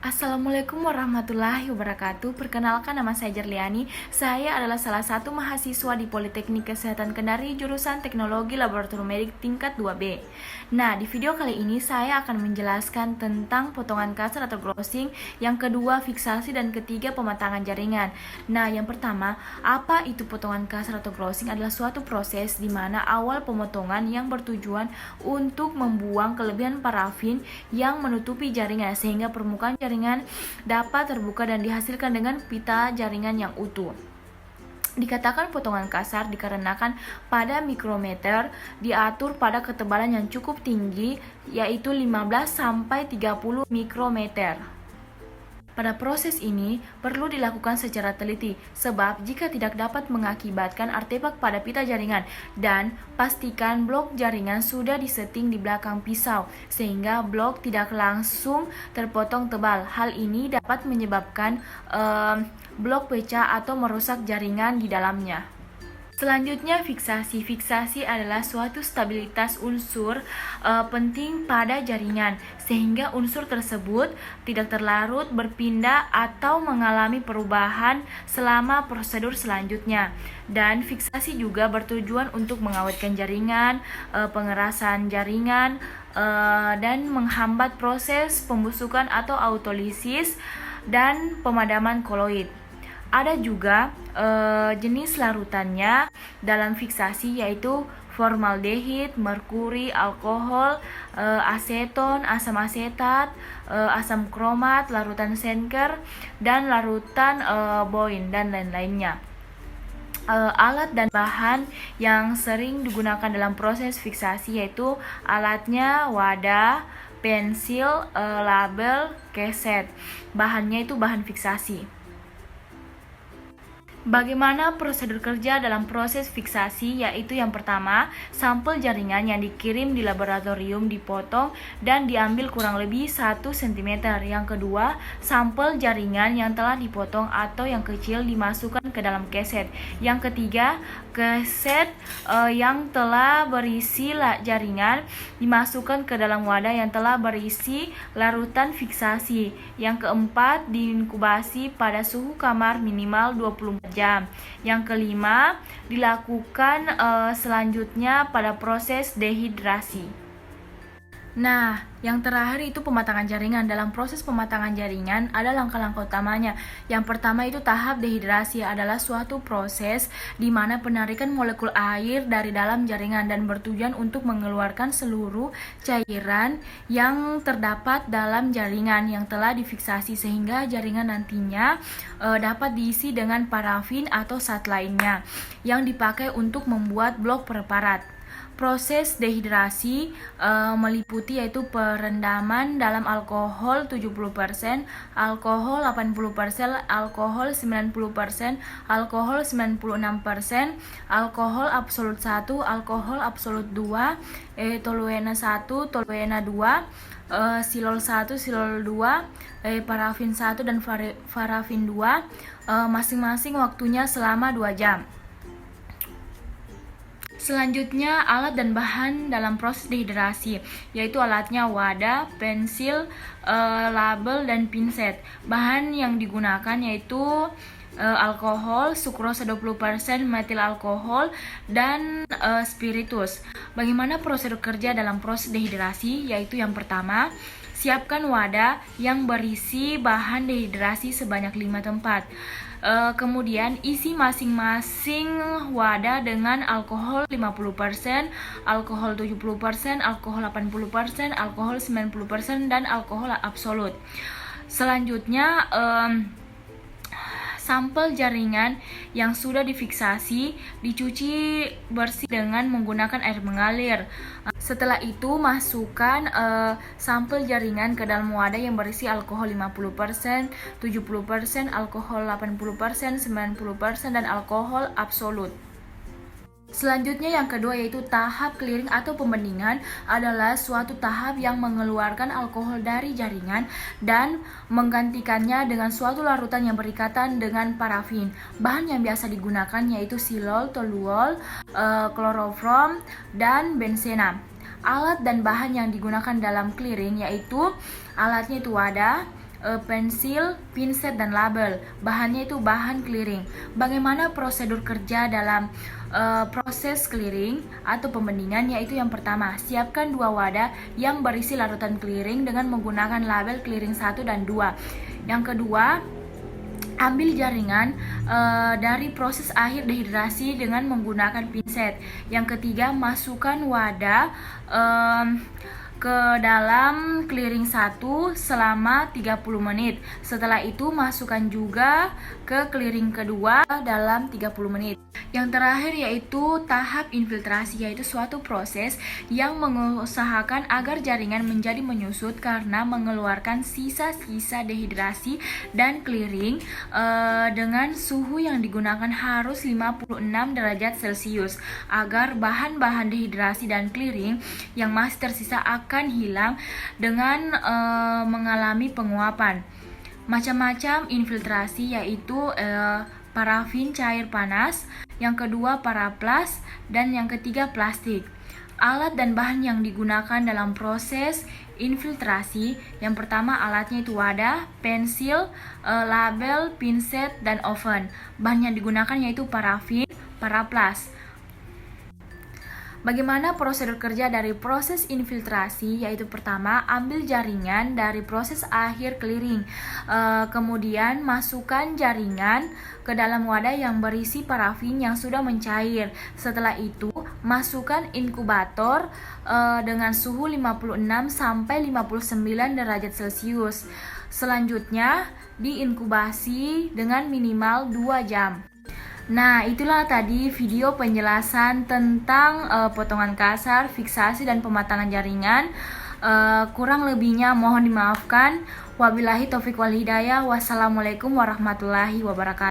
Assalamualaikum warahmatullahi wabarakatuh. Perkenalkan, nama saya Jerliani. Saya adalah salah satu mahasiswa di Politeknik Kesehatan Kendari jurusan Teknologi Laboratorium Medik tingkat 2B. Nah, di video kali ini saya akan menjelaskan tentang potongan kasar atau grossing, yang kedua fiksasi, dan ketiga pematangan jaringan. Nah, yang pertama, apa itu potongan kasar atau grossing? Adalah suatu proses di mana awal pemotongan yang bertujuan untuk membuang kelebihan parafin yang menutupi jaringan sehingga permukaan jaringan dapat terbuka dan dihasilkan dengan pita jaringan yang utuh. Dikatakan potongan kasar dikarenakan pada mikrometer diatur pada ketebalan yang cukup tinggi, yaitu 15-30 mikrometer. Pada proses ini perlu dilakukan secara teliti, sebab jika tidak dapat mengakibatkan artefak pada pita jaringan, dan pastikan blok jaringan sudah disetting di belakang pisau sehingga blok tidak langsung terpotong tebal. Hal ini dapat menyebabkan blok pecah atau merusak jaringan di dalamnya. Selanjutnya, fiksasi. Fiksasi adalah suatu stabilitas unsur penting pada jaringan, sehingga unsur tersebut tidak terlarut, berpindah, atau mengalami perubahan selama prosedur selanjutnya. Dan fiksasi juga bertujuan untuk mengawetkan jaringan, pengerasan jaringan, dan menghambat proses pembusukan atau autolisis dan pemadaman koloid. Ada juga jenis larutannya dalam fiksasi, yaitu formaldehid, merkuri, alkohol, aseton, asam asetat, asam kromat, larutan Senker, dan larutan Boyne, dan lain-lainnya. Alat dan bahan yang sering digunakan dalam proses fiksasi yaitu alatnya wadah, pensil, label, keset. Bahannya itu bahan fiksasi. Bagaimana prosedur kerja dalam proses fiksasi? Yaitu yang pertama, sampel jaringan yang dikirim di laboratorium dipotong dan diambil kurang lebih 1 cm. Yang kedua, sampel jaringan yang telah dipotong atau yang kecil dimasukkan ke dalam keset. Yang ketiga, keset yang telah berisi jaringan dimasukkan ke dalam wadah yang telah berisi larutan fiksasi. Yang keempat, diinkubasi pada suhu kamar minimal 24 jam. Yang kelima, dilakukan selanjutnya pada proses dehidrasi. Nah, yang terakhir itu pematangan jaringan. Dalam proses pematangan jaringan ada langkah-langkah utamanya. Yang pertama itu tahap dehidrasi, adalah suatu proses di mana penarikan molekul air dari dalam jaringan dan bertujuan untuk mengeluarkan seluruh cairan yang terdapat dalam jaringan yang telah difiksasi sehingga jaringan nantinya dapat diisi dengan parafin atau zat lainnya yang dipakai untuk membuat blok preparat. Proses dehidrasi meliputi yaitu perendaman dalam alkohol 70%, alkohol 80%, alkohol 90%, alkohol 96%, alkohol absolut 1, alkohol absolut 2, toluena 1, toluena 2, silol 1, silol 2, parafin 1 dan parafin 2, masing-masing waktunya selama 2 jam. Selanjutnya, alat dan bahan dalam proses dehidrasi, yaitu alatnya wadah, pensil, label, dan pinset. Bahan yang digunakan yaitu alkohol, sukrosa 20%, metil alkohol, dan spiritus. Bagaimana prosedur kerja dalam proses dehidrasi? Yaitu yang pertama, siapkan wadah yang berisi bahan dehidrasi sebanyak 5 tempat. Kemudian isi masing-masing wadah dengan alkohol 50%, alkohol 70%, alkohol 80%, alkohol 90%, dan alkohol absolut. Selanjutnya, sampel jaringan yang sudah difiksasi dicuci bersih dengan menggunakan air mengalir. Setelah itu, masukkan sampel jaringan ke dalam wadah yang berisi alkohol 50%, 70%, alkohol 80%, 90%, dan alkohol absolut. Selanjutnya, yang kedua yaitu tahap clearing atau pembendingan, adalah suatu tahap yang mengeluarkan alkohol dari jaringan dan menggantikannya dengan suatu larutan yang berikatan dengan parafin. Bahan yang biasa digunakan yaitu silol, toluol, klorofrom, dan benzena. Alat dan bahan yang digunakan dalam clearing yaitu alatnya itu wadah, pensil, pinset, dan label. Bahannya itu bahan clearing. Bagaimana prosedur kerja dalam proses clearing atau pembandingan? Yaitu yang pertama, siapkan 2 wadah yang berisi larutan clearing dengan menggunakan label clearing 1 dan 2. Yang kedua, ambil jaringan dari proses akhir dehidrasi dengan menggunakan pinset. Yang ketiga, masukkan wadah ke dalam clearing 1 selama 30 menit. Setelah itu masukkan juga ke clearing kedua dalam 30 menit. Yang terakhir yaitu tahap infiltrasi, yaitu suatu proses yang mengusahakan agar jaringan menjadi menyusut karena mengeluarkan sisa-sisa dehidrasi dan clearing dengan suhu yang digunakan harus 56 derajat Celcius agar bahan-bahan dehidrasi dan clearing yang masih tersisa akan hilang dengan mengalami penguapan. Macam-macam infiltrasi yaitu parafin cair panas, yang kedua paraplas, dan yang ketiga plastik. Alat dan bahan yang digunakan dalam proses infiltrasi, yang pertama alatnya itu wadah, pensil, label, pinset, dan oven. Bahan yang digunakan yaitu parafin, paraplas. Bagaimana prosedur kerja dari proses infiltrasi? Yaitu pertama, ambil jaringan dari proses akhir clearing. Kemudian masukkan jaringan ke dalam wadah yang berisi parafin yang sudah mencair. Setelah itu, masukkan inkubator dengan suhu 56 sampai 59 derajat Celcius. Selanjutnya, diinkubasi dengan minimal 2 jam. Nah, itulah tadi video penjelasan tentang potongan kasar, fiksasi, dan pematangan jaringan. Kurang lebihnya mohon dimaafkan. Wabillahi taufiq wal hidayah. Wassalamualaikum warahmatullahi wabarakatuh.